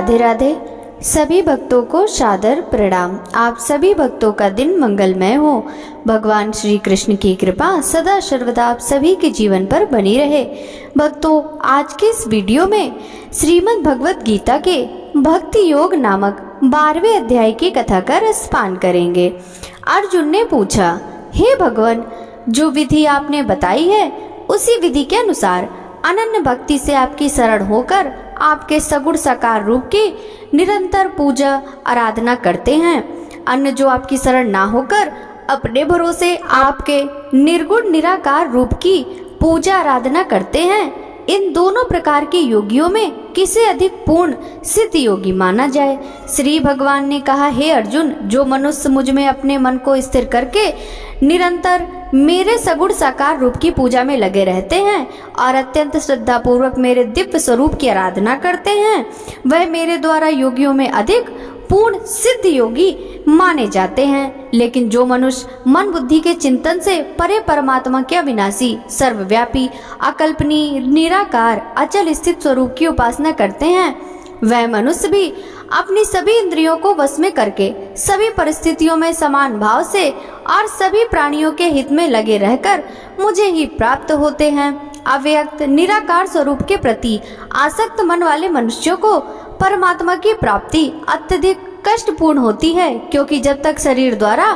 राधे राधे। सभी भक्तों को सादर प्रणाम। आप सभी भक्तों का दिन मंगलमय हो। भगवान श्री कृष्ण की कृपा सदा सर्वदा आप सभी के जीवन पर बनी रहे। भक्तों, आज के इस वीडियो में श्रीमद् भगवत गीता के भक्ति योग नामक 12वें अध्याय की कथा का रसपान करेंगे। अर्जुन ने पूछा, हे भगवान, जो विधि आपने बताई है उसी विधि के अनुसार अनन्य भक्ति से आपकी शरण होकर आपके सगुण साकार रूप की निरंतर पूजा आराधना करते हैं। अन्य जो आपकी शरण ना होकर अपने भरोसे आपके निर्गुण निराकार रूप की पूजा आराधना करते हैं, इन दोनों प्रकार के योगियों में किसे अधिक पूर्ण सिद्ध योगी माना जाए। श्री भगवान ने कहा, हे अर्जुन, जो मनुष्य मुझ में अपने मन को स्थिर करके निरंतर मेरे सगुण साकार रूप की पूजा में लगे रहते हैं और अत्यंत श्रद्धा पूर्वक मेरे दिव्य स्वरूप की आराधना करते हैं, वह मेरे द्वारा योगियों में अधिक पूर्ण सिद्ध योगी माने जाते हैं। लेकिन जो मनुष्य मन बुद्धि के चिंतन से परे परमात्मा के अविनाशी, सर्वव्यापी, अकल्पनीय, निराकार, अचल स्थित स्वरूप की उपासना करते हैं, वह मनुष्य भी अपनी सभी इंद्रियों को वश में करके सभी परिस्थितियों में समान भाव से और सभी प्राणियों के हित में लगे रहकर मुझे ही प्राप्त होते हैं। अव्यक्त निराकार स्वरूप के प्रति आसक्त मन वाले मनुष्यों को परमात्मा की प्राप्ति अत्यधिक कष्टपूर्ण होती है, क्योंकि जब तक शरीर द्वारा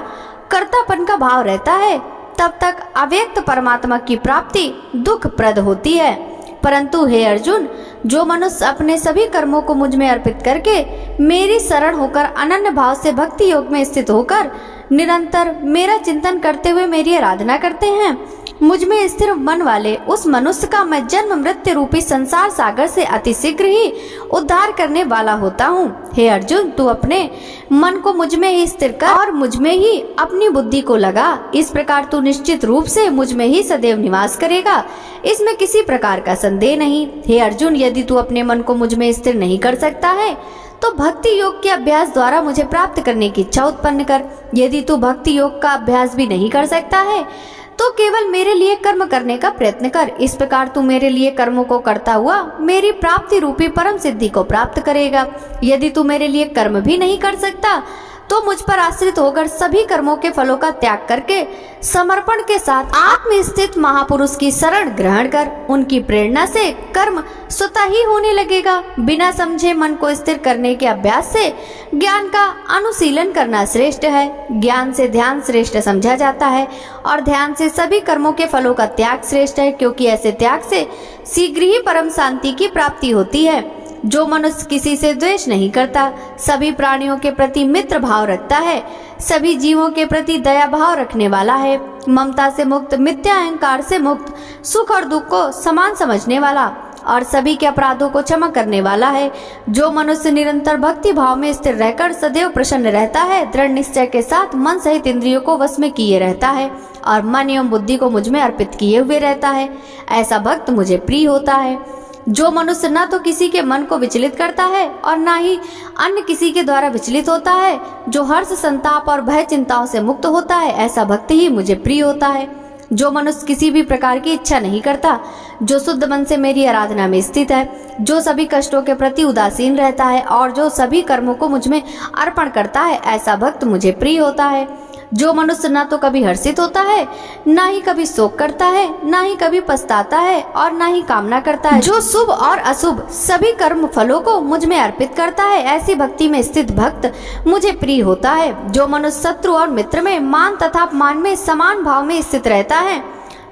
कर्तापन का भाव रहता है तब तक अव्यक्त परमात्मा की प्राप्ति दुखप्रद होती है। परंतु हे अर्जुन, जो मनुष्य अपने सभी कर्मों को मुझ में अर्पित करके मेरी शरण होकर अनन्य भाव से भक्ति योग में स्थित होकर निरंतर मेरा चिंतन करते हुए मेरी आराधना करते हैं, मुझ में स्थिर मन वाले उस मनुष्य का मैं जन्म मृत्यु रूपी संसार सागर से अतिशीघ्र ही उद्धार करने वाला होता हूँ। हे अर्जुन, तू अपने मन को मुझ में ही स्थिर कर और मुझ में ही अपनी बुद्धि को लगा। इस प्रकार तू निश्चित रूप से मुझ में ही सदैव निवास करेगा, इसमें किसी प्रकार का संदेह नहीं। हे अर्जुन, यदि तू अपने मन को मुझ में स्थिर नहीं कर सकता है तो भक्ति योग के अभ्यास द्वारा मुझे प्राप्त करने की इच्छा उत्पन्न कर। यदि तू भक्ति योग का अभ्यास भी नहीं कर सकता है तो केवल मेरे लिए कर्म करने का प्रयत्न कर। इस प्रकार तू मेरे लिए कर्मों को करता हुआ मेरी प्राप्ति रूपी परम सिद्धि को प्राप्त करेगा। यदि तू मेरे लिए कर्म भी नहीं कर सकता तो मुझ पर आश्रित होकर सभी कर्मों के फलों का त्याग करके समर्पण के साथ आत्म स्थित महापुरुष की शरण ग्रहण कर। उनकी प्रेरणा से कर्म स्वतः ही होने लगेगा। बिना समझे मन को स्थिर करने के अभ्यास से ज्ञान का अनुशीलन करना श्रेष्ठ है। ज्ञान से ध्यान श्रेष्ठ समझा जाता है और ध्यान से सभी कर्मों के फलों का त्याग श्रेष्ठ है, क्योंकि ऐसे त्याग से शीघ्र ही परम शांति की प्राप्ति होती है। जो मनुष्य किसी से द्वेष नहीं करता, सभी प्राणियों के प्रति मित्र भाव रखता है, सभी जीवों के प्रति दया भाव रखने वाला है, ममता से मुक्त, मिथ्या अहंकार से मुक्त, सुख और दुख को समान समझने वाला और सभी के अपराधों को क्षमा करने वाला है, जो मनुष्य निरंतर भक्ति भाव में स्थिर रहकर सदैव प्रसन्न रहता है, दृढ़ निश्चय के साथ मन सहित इंद्रियों को वश में किए रहता है और मन एवं बुद्धि को मुझ में अर्पित किए हुए रहता है, ऐसा भक्त मुझे प्रिय होता है। जो मनुष्य न तो किसी के मन को विचलित करता है और न ही अन्य किसी के द्वारा विचलित होता है, जो हर्ष, संताप और भय चिंताओं से मुक्त होता है, ऐसा भक्त ही मुझे प्रिय होता है। जो मनुष्य किसी भी प्रकार की इच्छा नहीं करता, जो शुद्ध मन से मेरी आराधना में स्थित है, जो सभी कष्टों के प्रति उदासीन रहता है और जो सभी कर्मों को मुझ में अर्पण करता है, ऐसा भक्त मुझे प्रिय होता है। जो मनुष्य ना तो कभी हर्षित होता है, ना ही कभी शोक करता है, ना ही कभी पछताता है और ना ही कामना करता है, जो शुभ और अशुभ सभी कर्म फलों को मुझ में अर्पित करता है, ऐसी भक्ति में स्थित भक्त मुझे प्रिय होता है। जो मनुष्य शत्रु और मित्र में, मान तथा अपमान में समान भाव में स्थित रहता है,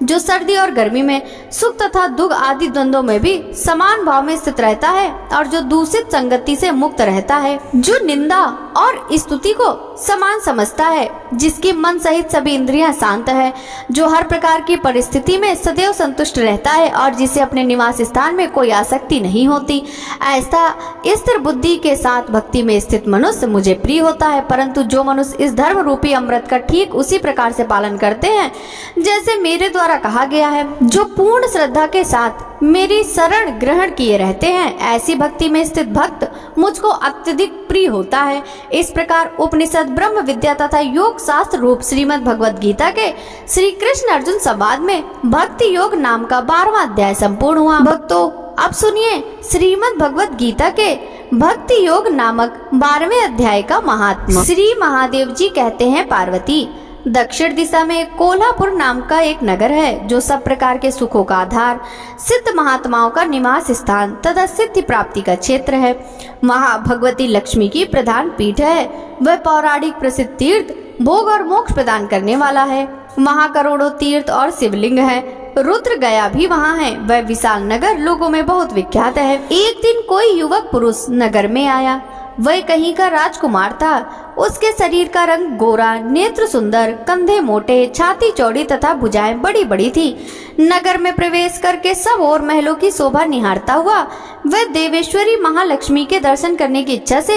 जो सर्दी और गर्मी में, सुख तथा दुख आदि द्वंद्वों में भी समान भाव में स्थित रहता है और जो दूषित संगति से मुक्त रहता है, जो निंदा और स्तुति को समान समझता है, जिसकी मन सहित सभी इंद्रियां शांत है, जो हर प्रकार की परिस्थिति में सदैव संतुष्ट रहता है और जिसे अपने निवास स्थान में कोई आसक्ति नहीं होती, ऐसा स्थिर बुद्धि के साथ भक्ति में स्थित मनुष्य मुझे प्रिय होता है। परंतु जो मनुष्य इस धर्म रूपी अमृत का ठीक उसी प्रकार से पालन करते हैं जैसे मेरे द्वारा कहा गया है, जो पूर्ण श्रद्धा के साथ मेरी शरण ग्रहण किए रहते हैं, ऐसी भक्ति में स्थित भक्त मुझको अत्यधिक प्रिय होता है। इस प्रकार उपनिषद, ब्रह्म विद्या तथा योग शास्त्र रूप श्रीमद् भगवत गीता के श्री कृष्ण अर्जुन संवाद में भक्ति योग नाम का 12वां अध्याय संपूर्ण हुआ। भक्तों, अब सुनिए श्रीमद् भगवत गीता के भक्ति योग नामक 12वें अध्याय का महात्मा। श्री महादेव जी कहते हैं, पार्वती, दक्षिण दिशा में कोल्हापुर नाम का एक नगर है जो सब प्रकार के सुखों का आधार, सिद्ध महात्माओं का निवास स्थान तथा सिद्धि प्राप्ति का क्षेत्र है। वहाँ भगवती लक्ष्मी की प्रधान पीठ है। वह पौराणिक प्रसिद्ध तीर्थ, भोग और मोक्ष प्रदान करने वाला है। वहाँ करोड़ों तीर्थ और शिवलिंग है। रुद्र गया भी वहाँ है। वह विशाल नगर लोगों में बहुत विख्यात है। एक दिन कोई युवक पुरुष नगर में आया। वह कहीं का राजकुमार था। उसके शरीर का रंग गोरा, नेत्र सुंदर, कंधे मोटे, छाती चौड़ी तथा भुजाएं बड़ी बड़ी थी। नगर में प्रवेश करके सब और महलों की शोभा निहारता हुआ वह देवेश्वरी महालक्ष्मी के दर्शन करने की इच्छा से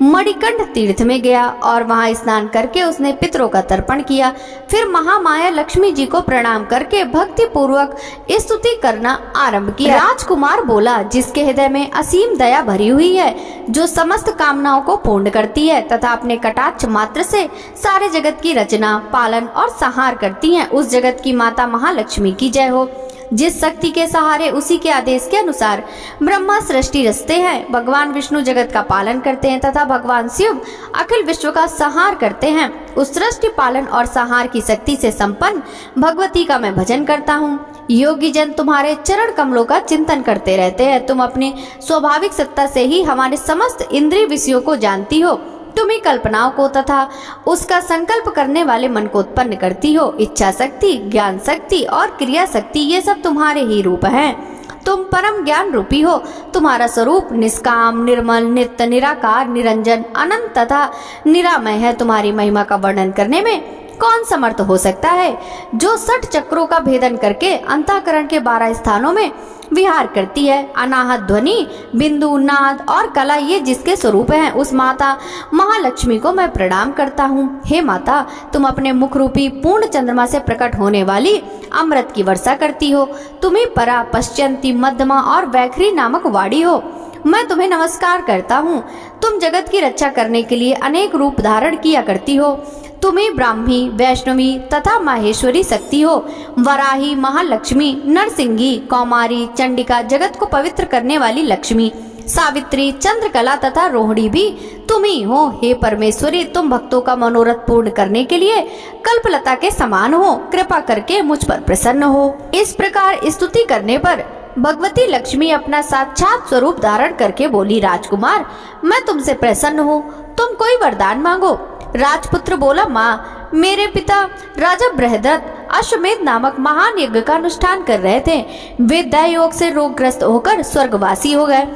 मणिकंठ तीर्थ में गया और वहां स्नान करके उसने पितरों का तर्पण किया। फिर महामाया लक्ष्मी जी को प्रणाम करके भक्ति पूर्वक स्तुति करना आरंभ किया। राजकुमार बोला, जिसके हृदय में असीम दया भरी हुई है, जो समस्त कामनाओं को पूर्ण करती है तथा अपने कटाक्ष मात्र से सारे जगत की रचना, पालन और संहार करती हैं, उस जगत की माता महालक्ष्मी की जय हो। जिस शक्ति के सहारे उसी के आदेश के अनुसार ब्रह्मा सृष्टि रचते हैं, भगवान विष्णु जगत का पालन करते हैं तथा भगवान शिव अखिल विश्व का संहार करते हैं, उस सृष्टि पालन और संहार की शक्ति से संपन्न भगवती का मैं भजन करता हूँ। योगी जन तुम्हारे चरण कमलों का चिंतन करते रहते हैं। तुम अपनी स्वाभाविक सत्ता से ही हमारे समस्त इंद्रिय विषयों को जानती हो। तुम ही कल्पनाओं को तथा उसका संकल्प करने वाले मन को उत्पन्न करती हो। इच्छा शक्ति, ज्ञान शक्ति और क्रिया शक्ति, ये सब तुम्हारे ही रूप हैं। तुम परम ज्ञान रूपी हो। तुम्हारा स्वरूप निष्काम, निर्मल, नित्य, निराकार, निरंजन, अनंत तथा निरामय है। तुम्हारी महिमा का वर्णन करने में कौन समर्थ हो सकता है, जो 60 चक्रों का भेदन करके अंतःकरण के 12 स्थानों में विहार करती है। अनाहत ध्वनि, बिंदु, नाद और कला, ये जिसके स्वरूप हैं, उस माता महालक्ष्मी को मैं प्रणाम करता हूँ। हे माता, तुम अपने मुख रूपी पूर्ण चंद्रमा से प्रकट होने वाली अमृत की वर्षा करती हो। तुम ही परा, पश्चंती, मध्यमा और वैखरी नामक वाणी हो। मैं तुम्हें नमस्कार करता हूँ। तुम जगत की रक्षा करने के लिए अनेक रूप धारण किया करती हो। तुम्हें ब्राह्मी, वैष्णवी तथा माहेश्वरी शक्ति हो। वराही, महालक्ष्मी, नरसिंही, कौमारी, चंडिका, जगत को पवित्र करने वाली लक्ष्मी, सावित्री, चंद्रकला तथा रोहिणी भी तुम ही हो। हे परमेश्वरी, तुम भक्तों का मनोरथ पूर्ण करने के लिए कल्पलता के समान हो। कृपा करके मुझ पर प्रसन्न हो। इस प्रकार स्तुति करने पर भगवती लक्ष्मी अपना साक्षात स्वरूप धारण करके बोली, राजकुमार, मैं तुमसे प्रसन्न हूँ। तुम कोई वरदान मांगो। राजपुत्र बोला, माँ, मेरे पिता राजा बृहद्रथ अश्वमेध नामक महान यज्ञ का अनुष्ठान कर रहे थे। वे दैव योग से रोगग्रस्त होकर स्वर्गवासी हो गए।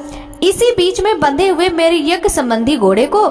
इसी बीच में बंधे हुए मेरे यज्ञ संबंधी घोड़े को,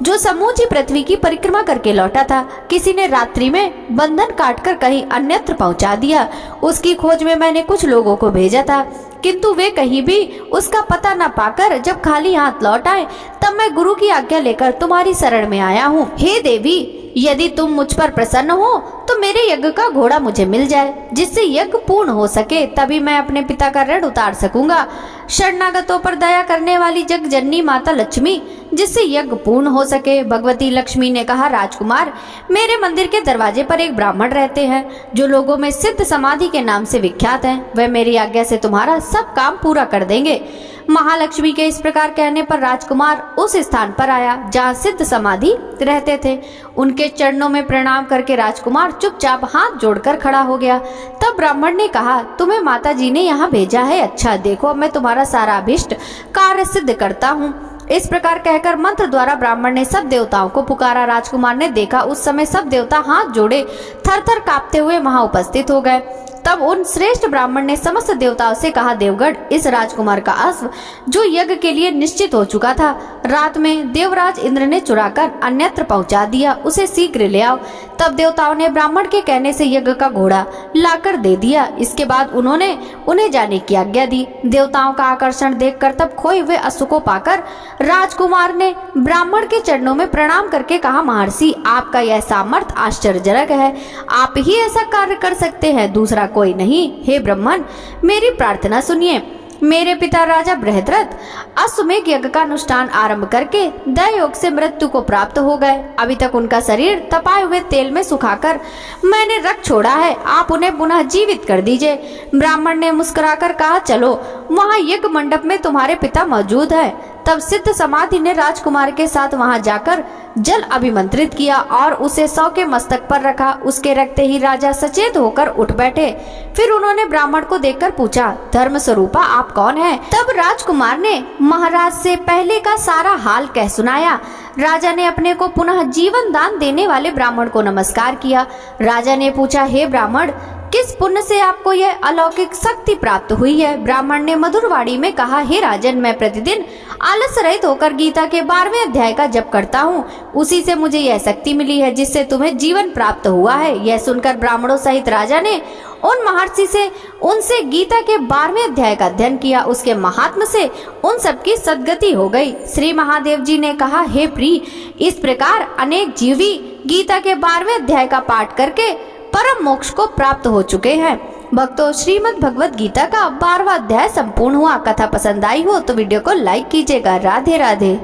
जो समूची पृथ्वी की परिक्रमा करके लौटा था, किसी ने रात्रि में बंधन काटकर कहीं अन्यत्र पहुंचा दिया। उसकी खोज में मैंने कुछ लोगों को भेजा था, किंतु वे कहीं भी उसका पता न पाकर जब खाली हाथ लौट आए, तब मैं गुरु की आज्ञा लेकर तुम्हारी शरण में आया हूँ। हे देवी, यदि तुम मुझ पर प्रसन्न हो तो मेरे यज्ञ का घोड़ा मुझे मिल जाए, जिससे यज्ञ पूर्ण हो सके, तभी मैं अपने पिता का ऋण उतार सकूंगा। शरणागतों पर दया करने वाली जग जननी माता लक्ष्मी, जिससे यज्ञ पूर्ण हो सके। भगवती लक्ष्मी ने कहा, राजकुमार, मेरे मंदिर के दरवाजे पर एक ब्राह्मण रहते हैं, जो लोगों में सिद्ध समाधि के नाम से विख्यात हैं। वह मेरी आज्ञा से तुम्हारा सब काम पूरा कर देंगे। महालक्ष्मी के इस प्रकार कहने पर राजकुमार उस स्थान पर आया जहाँ सिद्ध समाधि रहते थे। उनके चरणों में प्रणाम करके राजकुमार चुपचाप हाथ जोड़कर खड़ा हो गया। तब ब्राह्मण ने कहा, तुम्हें माता जी ने यहाँ भेजा है। अच्छा, देखो, अब मैं तुम्हारा सारा अभिष्ट कार्य सिद्ध करता हूँ। इस प्रकार कहकर मंत्र द्वारा ब्राह्मण ने सब देवताओं को पुकारा। राजकुमार ने देखा, उस समय सब देवता हाथ जोड़े थर थर कांपते हुए वहां उपस्थित हो गए। तब उन श्रेष्ठ ब्राह्मण ने समस्त देवताओं से कहा, देवगढ़, इस राजकुमार का अश्व, जो यज्ञ के लिए निश्चित हो चुका था, रात में देवराज इंद्र ने चुराकर अन्यत्र पहुंचा दिया, उसे शीघ्र ले आओ। तब देवताओं ने ब्राह्मण के कहने से यज्ञ का घोड़ा लाकर दे दिया। इसके बाद उन्होंने उन्हें जाने की आज्ञा दी। देवताओं का आकर्षण देखकर तब खोए हुए अश्व को पाकर राजकुमार ने ब्राह्मण के चरणों में प्रणाम करके कहा, महर्षि, आपका यह सामर्थ्य आश्चर्यजनक है। आप ही ऐसा कार्य कर सकते हैं, दूसरा कोई नहीं। हे ब्राह्मण, मेरी प्रार्थना सुनिए। मेरे पिता राजा बृहद्रथ अश्वमेध यज्ञ का अनुष्ठान आरंभ करके दैव योग से मृत्यु को प्राप्त हो गए। अभी तक उनका शरीर तपाए हुए तेल में सुखाकर मैंने रख छोड़ा है। आप उन्हें पुनः जीवित कर दीजिए। ब्राह्मण ने मुस्कुराकर कहा, चलो, वहाँ यज्ञ मंडप में तुम्हारे पिता मौजूद है। तब सिद्ध समाधि ने राजकुमार के साथ वहां जाकर जल अभिमंत्रित किया और उसे 100 के मस्तक पर रखा। उसके रखते ही राजा सचेत होकर उठ बैठे। फिर उन्होंने ब्राह्मण को देखकर पूछा, धर्म स्वरूपा आप कौन हैं? तब राजकुमार ने महाराज से पहले का सारा हाल कह सुनाया। राजा ने अपने को पुनः जीवन दान देने वाले ब्राह्मण को नमस्कार किया। राजा ने पूछा, हे ब्राह्मण, किस पुण्य से आपको यह अलौकिक शक्ति प्राप्त हुई है? ब्राह्मण ने मधुर वाणी में कहा, हे राजन, मैं प्रतिदिन आलस रहित होकर गीता के 12वें अध्याय का जप करता हूँ। उसी से मुझे यह शक्ति मिली है जिससे तुम्हें जीवन प्राप्त हुआ है। यह सुनकर ब्राह्मणों सहित राजा ने उन महर्षि से उनसे गीता के 12वें अध्याय का अध्ययन किया। उसके महात्म से उन सबकी सद्गति हो गई। श्री महादेव जी ने कहा, हे प्रिय, इस प्रकार अनेक जीवी गीता के 12वें अध्याय का पाठ करके परम मोक्ष को प्राप्त हो चुके हैं। भक्तों, श्रीमद् भगवत गीता का 12वां अध्याय संपूर्ण हुआ। कथा पसंद आई हो तो वीडियो को लाइक कीजिएगा। राधे राधे।